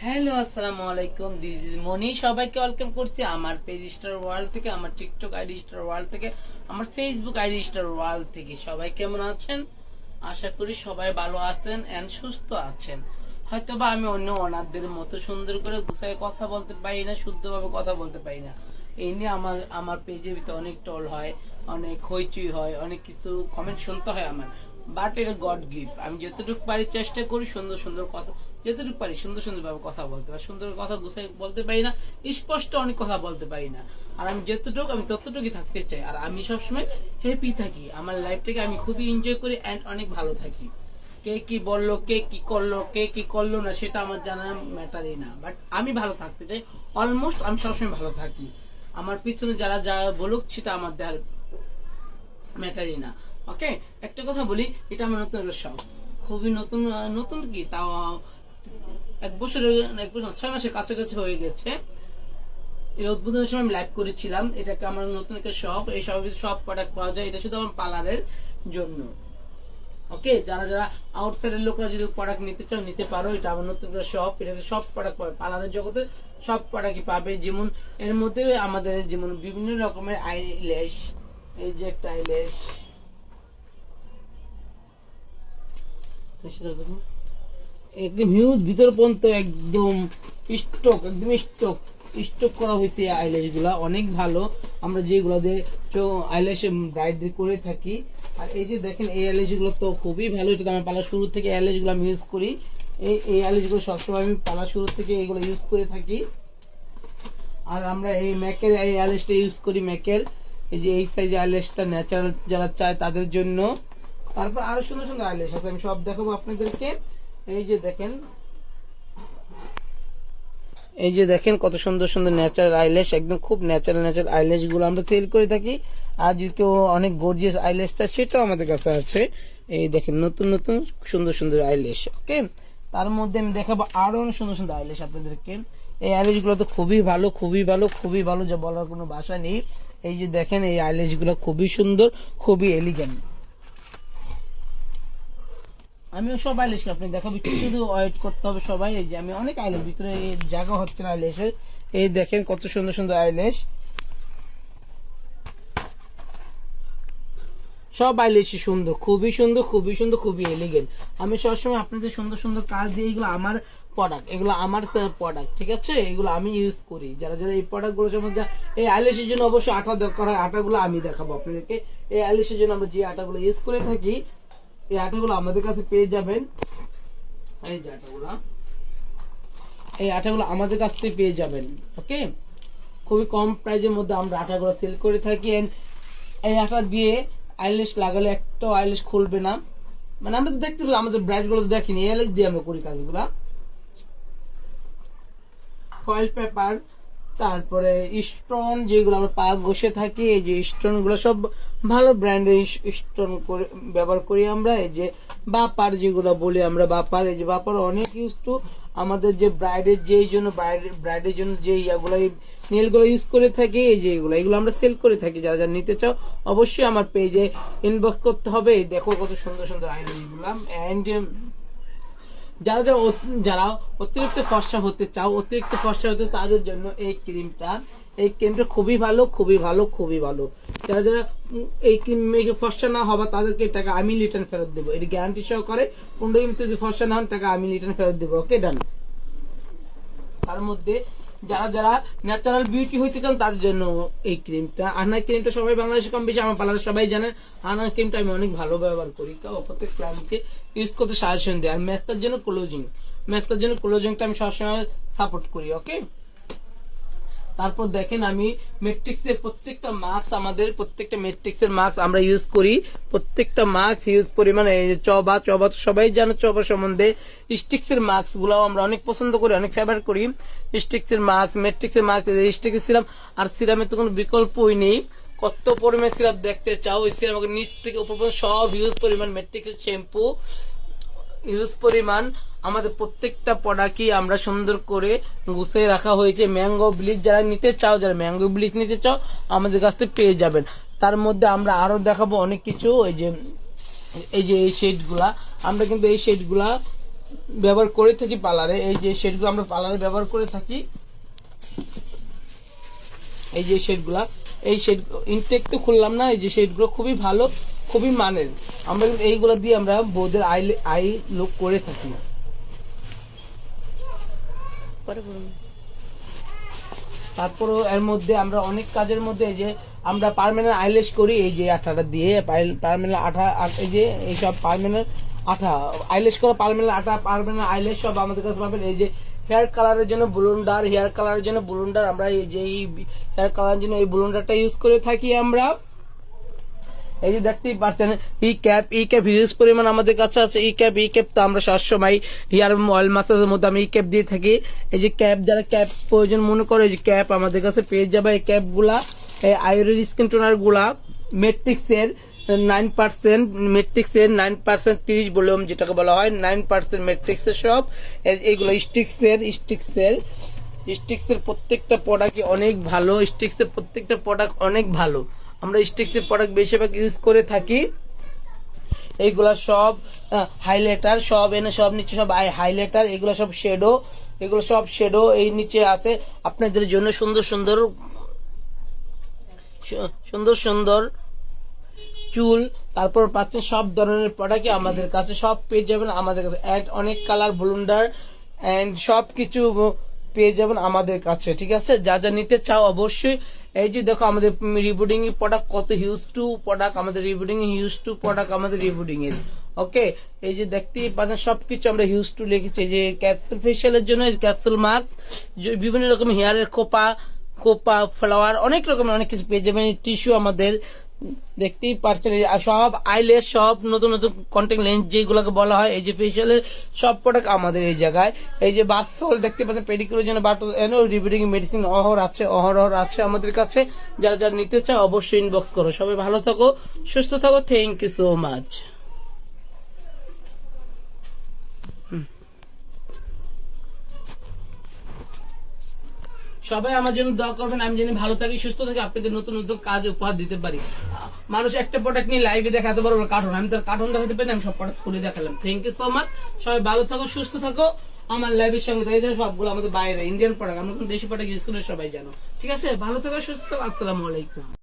Hello, আসসালামু আলাইকুম। This is মনি। সবাইকে ওয়েলকাম করছি আমার পেজ স্টার ওয়ার্ল্ড থেকে, আমার টিকটক আইডি স্টার ওয়ার্ল্ড থেকে, আমার ফেসবুক আইডি স্টার ওয়ার্ল্ড থেকে। সবাই কেমন আছেন? আশা করি সবাই ভালো আছেন এন্ড সুস্থ আছেন। হয়তোবা আমি অন্য ওনারদের মতো সুন্দর করে গুছায় কথা বলতে পারি না, শুদ্ধভাবে কথা বলতে পারি না। এই নিয়ে আমার পেজের ভিতরে অনেক টল হয়, অনেক হইচই হয়, অনেক কিছু কমেন্ট শুনতে হয় আমার। বাট এটা গড গিফট। আমি যতটুকু পারি চেষ্টা করি সুন্দর সুন্দর কথা, যতটুকু পারি সুন্দর সুন্দর ভাবে কথা বলতে পারি। সুন্দর কথা গুছাই বলতে পারি না, স্পষ্ট অনেক কথা বলতে পারি না। আর আমি যতটুকু আমি ততটুকুই থাকতে চাই। আর আমি সবসময় হ্যাপি থাকি, আমার লাইফটাকে আমি খুবই এনজয় করি এন্ড অনেক ভালো থাকি। কে কি বললো, কে কি করলো, কে কি করলো না, সেটা আমার জানার ম্যাটারই না। বাট আমি ভালো থাকতে চাই। অলমোস্ট আমি সবসময় ভালো থাকি। আমার পিছনে যারা যা বলুক সেটা আমার দেওয়ার ম্যাটারই না। ওকে, একটা কথা বলি, এটা আমার নতুন একটা শখ। খুবই নতুন। নতুন কি তাও এক বছর, 6 মাসের কাছাকাছি হয়ে গেছে। এর উদ্বোধনের সময় আমি লাইভ করেছিলাম। এটাকে আমার নতুন একটা শখ। এই সব প্রোডাক্ট পাওয়া যায়। এটা শুধু আমার পার্লারের জন্য। ওকে, যারা যারা আউটসাইডের লোকরা যদি প্রোডাক্ট নিতে চাও নিতে পারো। এটা আমার নতুন একটা শপ। এটাতে সব প্রোডাক্ট পাবে, পার্লারের জগতে সব প্রোডাক্টই পাবে। যেমন এর মধ্যে আমাদের যেমন বিভিন্ন রকমের আইল্যাশ, এই যে একটা আইল্যাশ, একদম হিউজ, ভিতর পর্যন্ত একদম স্টক করা হয়েছে। আইল্যাশ গুলা অনেক ভালো। আমরা যেগুলো দিয়ে আইল্যাশ ব্রাইড করে থাকি। আর এই যে দেখেন, এই আইল্যাশ গুলো তো খুবই ভালো। এটা আমার পালা শুরু থেকে আইল্যাশ গুলো আমি ইউজ করি। এই আইল্যাশ গুলো সবসময় আমি পালা শুরু থেকে এগুলো ইউজ করে থাকি। আর আমরা এই ম্যাকের এই আইল্যাশটা ইউজ করি, ম্যাকের এই যে এই সাইজ আইল্যাশটা ন্যাচারাল যারা চায় তাদের জন্য। তারপর আরো সুন্দর সুন্দর আইল্যাশ আছে, আমি সব দেখাবো আপনাদেরকে। এই যে দেখেন, এই যে দেখেন কত সুন্দর সুন্দর ন্যাচারাল আইল্যাশ, একদম খুব ন্যাচারাল আইল্যাশ গুলো আমরা সেল করে থাকি। আর যদি কেউ অনেক গর্জিয়াস আইল্যাশ চায় সেটাও আমাদের কাছে আছে। এই দেখেন নতুন নতুন সুন্দর সুন্দর আইল্যাশ। ওকে, তার মধ্যে আমি দেখাবো আরো অনেক সুন্দর সুন্দর আইল্যাশ আপনাদেরকে। এই আইল্যাশ গুলো তো খুবই ভালো, খুবই ভালো, খুবই ভালো, যা বলার কোনো ভাষা নেই। এই যে দেখেন, এই আইল্যাশ গুলো খুবই সুন্দর, খুবই এলিগেন্ট। আমিও সব আইলেশকে আপনি দেখাবো, একটু ওয়েট করতে হবে সবাই। এই যে আমি অনেক আইলেশ, ভিতরে জায়গা হচ্ছে না আইলেশের। এই দেখেন কত সুন্দর সুন্দর আইলেশ, সব আইলেশই সুন্দর, খুবই সুন্দর, খুবই সুন্দর, খুবই এলিগেন্ট। আমি সবসময় আপনাদের সুন্দর সুন্দর কাজ দিয়ে, এগুলো আমার প্রোডাক্ট, এগুলো আমার প্রোডাক্ট, ঠিক আছে? এগুলো আমি ইউজ করি। যারা যারা এই প্রোডাক্ট গুলো সম্বন্ধে, এই আইলেশের জন্য অবশ্যই আটা দরকার হয়, আটাগুলো আমি দেখাবো আপনাদেরকে। এই আইলেশের জন্য আমরা যে আটাগুলো ইউজ করে থাকি, এই আটাগুলো আমাদের কাছে পেয়ে যাবেন। এই যে আটাগুলা, এই আটাগুলো আমাদের কাছ থেকে পেয়ে যাবেন। ওকে, খুবই কম প্রাইসের মধ্যে আমরা আটাগুলো সেল করে থাকি। এই আটা দিয়ে আইল্যাশ লাগালে একটা আইল্যাশ খুলবে না। মানে আমরা তো দেখতে পাই, আমাদের ব্রাইড গুলো দেখিনি, এই আইল্যাশ দিয়ে আমরা করি কাজগুলা। ফয়েল পেপার, তারপরে স্টোন যেগুলো আমরা পা ঘষে থাকি, এই যে স্টোন গুলো সব ভালো ব্র্যান্ডের স্টোন করে ব্যবহার করি আমরা। এই যে বাপার যেগুলো বলি আমরা, বাপার, এই যে বাপার অনেক ইউজ টু আমাদের যে ব্রাইডের, যেই জন্য ব্রাইডের জন্য যে ইয়াগুলো নীল গুলো ইউজ করে থাকি। এই যে এগুলো আমরা সেল করে থাকি। যারা যারা নিতে চাও অবশ্যই আমার পেজে ইনবক্স করতে হবে। দেখো কত সুন্দর সুন্দর আইডিয়া এগুলো। এন্ড যারা যারা যারা অতিরিক্ত ফর্সা হতে চাও, অতিরিক্ত ফর্সা হতে, তাদের জন্য এই ক্রিমটা খুবই ভালো, খুবই ভালো, খুবই ভালো। যারা যারা এই ক্রিম মেখে ফর্সা না হবা, তাদেরকে টাকা আমি রিটার্ন ফেরত দেবো। এটি গ্যারান্টি সহকারে। 15 দিন যদি ফর্সা না হন, টাকা আমি রিটার্ন ফেরত দেবো। ওকে, ডান। তার মধ্যে যারা যারা ন্যাচারাল বিউটি হইতে চান তাদের জন্য এই ক্রিমটা, আনা ক্রিমটা সবাই বাংলাদেশে কম বেশি আমার পার্লারে সবাই জানেন। আনা ক্রিমটা আমি অনেক ভালো ব্যবহার করি, প্রত্যেক ক্লায়েন্টকে ইউজ করতে সাজেশন দেয়। আর ম্যাচটার জন্য ক্লোজিংটা আমি সবসময় সাপোর্ট করি। ওকে, তারপর দেখেন, আমি মেট্রিক্সের প্রত্যেকটা মাস্ক, আমাদের প্রত্যেকটা মেট্রিক্সের মাস্ক আমরা ইউজ করি। প্রত্যেকটা মাস্ক ইউজ পরিমাণে, চবা সবাই জানো চবা সম্বন্ধে। স্টিক্সের মাস্ক গুলাও আমরা অনেক পছন্দ করি, অনেক ফেভারিট করি। স্টিক্সের মাস্ক, মেট্রিক্সের মাস্ক, স্টিক্সের সিরাম। আর সিরামের তো কোনো বিকল্পই নেই। কত পরিমাণে সিরাপ দেখতে চাও, ওই সিরাম নিচ থেকে উপর পর্যন্ত সব ইউজ পরিমাণ। মেট্রিক্সের শ্যাম্পু ইউজ পরিমাণ, আমাদের প্রত্যেকটা প্রোডাক্টই আমরা সুন্দর করে গুছিয়ে রাখা হয়েছে। ম্যাঙ্গো ব্লিচ যারা নিতে চাও, যারা ম্যাঙ্গো ব্লিচ নিতে চাও আমাদের কাছ থেকে পেয়ে যাবেন। তার মধ্যে আমরা আরো দেখাবো অনেক কিছু। এই যে এই শেড গুলা, আমরা কিন্তু এই শেড গুলা ব্যবহার করে থাকি পার্লারে, এই যে শেডগুলো আমরা পার্লারে ব্যবহার করে থাকি, এই যে শেডগুলা, এই শেড ইনটেক তো খুললাম না, এই যে শেডগুলো খুবই ভালো, খুবই মানের। আমরা কিন্তু এইগুলা দিয়ে আমরা বউদের আই লুক করে থাকি। তারপরে এর মধ্যে আমরা অনেক কাজের মধ্যে এই যে আমরা পার্মানেন্ট আইলেশ করি, এই যে আঠাটা দিয়ে পার্মানেন্ট আঠা, এই যে এইসব পার্মানেন্ট আঠা আইলেশ করা, পার্মানেন্ট আঠা, পার্মানেন্ট আইলেশ সব আমাদের কাছে পাবেন। এই যে হেয়ার কালারের জন্য ব্লুন্ডার, হেয়ার কালারের জন্য ব্লুন্ডার, আমরা এই যে হেয়ার কালারের জন্য এই ব্লুন্ডারটা ইউজ করে থাকি আমরা। এই যে দেখতেই পাচ্ছেন ই ক্যাপ হিউজ পরিমাণ আমাদের কাছে আছে। ই ক্যাপ তো আমরা সবসময় হেয়ার অয়েল ম্যাসাজের মধ্যে আমি ই ক্যাপ দিয়ে থাকি। এই যে ক্যাপ, যারা ক্যাপ প্রয়োজন মনে করে, এই যে ক্যাপ আমাদের কাছে পেয়ে যাবে। এই ক্যাপগুলা, এই আয়ুরের স্কিন টোনার গুলা মেট্রিক্সের 9%, মেট্রিক্সের 9% 30 ভলিউম যেটাকে বলা হয় 9% মেট্রিক্সের সব এইগুলো স্টিক্সের প্রত্যেকটা প্রোডাক্ট অনেক ভালো। স্টিক্সের প্রত্যেকটা প্রোডাক্ট অনেক ভালো। আমরা স্টিক্সের প্রোডাক্ট বেশিরভাগ ইউজ করে থাকি। এইগুলা সব হাইলাইটার, সব এনে সব নিচে সব হাইলাইটার, এগুলো সব শেডো, এগুলো সব শেডো এই নিচে আছে আপনাদের জন্য। সুন্দর সুন্দর চুল, তারপর পাচ্ছেন সব ধরনের প্রোডাক্ট আমাদের কাছে, সব পেয়ে যাবেন আমাদের কাছে। অনেক কালার ব্লুন্ডার এন্ড সব কিছু পেয়ে যাবেন আমাদের কাছে, ঠিক আছে। যা যা নিতে চাও অবশ্যই। এই যে দেখো আমাদের রিবুডিং প্রোডাক্ট কত হিউজ টু প্রোডাক্ট আমাদের রিবুডিং এর ওকে। এই যে দেখতেই পাচ্ছেন সবকিছু আমরা হিউজ টু লিখেছি। যে ক্যাপসুল ফেশিয়ালের জন্য ক্যাপসুল মাস্ক, বিভিন্ন রকম হেয়ারের খোপা ফ্লাওয়ার, অনেক রকমের অনেক কিছু পেয়ে যাবেন। টিস্যু আমাদের দেখতেই পাচ্ছেন, সব আইলেস, সব নতুন কন্ট্যাক্ট লেন্স যেগুলোকে বলা হয়, এই যে ফেশিয়ালের সব প্রোডাক্ট আমাদের এই জায়গায়। এই যে বাথসল দেখতে পাচ্ছেন, পেডিকিউরের জন্য বাটল এনো রিপিটিং মেডিসিন অহরহ আছে আমাদের কাছে। যারা যারা নিতে চাও অবশ্যই ইনবক্স করো। সবাই ভালো থাকো, সুস্থ থাকো, থ্যাংক ইউ সো মাচ। সবাই আমার জন্য দোয়া করবেন, আমি যেন ভালো থাকি, সুস্থ থাকি, আপনাদের নতুন কাজ উপহার দিতে পারি। মানুষ একটা প্রোডাক্ট নিয়ে লাইভে দেখাতে পারবো কার্টুন, আমি তার কার্টুন দেখাতে পারি, আমি সব প্রোডাক্ট খুলে দেখালাম। Thank you so much. সবাই ভালো থাকো, সুস্থ থাকো। আমার লাইভের সঙ্গে তাই সবগুলো আমাদের বাইরে ইন্ডিয়ান প্রোডাক্ট, আমরা দেশি প্রোডাক্ট ইউজ করে সবাই জানো, ঠিক আছে। ভালো থাকো, সুস্থ থাকো, আসসালামু আলাইকুম।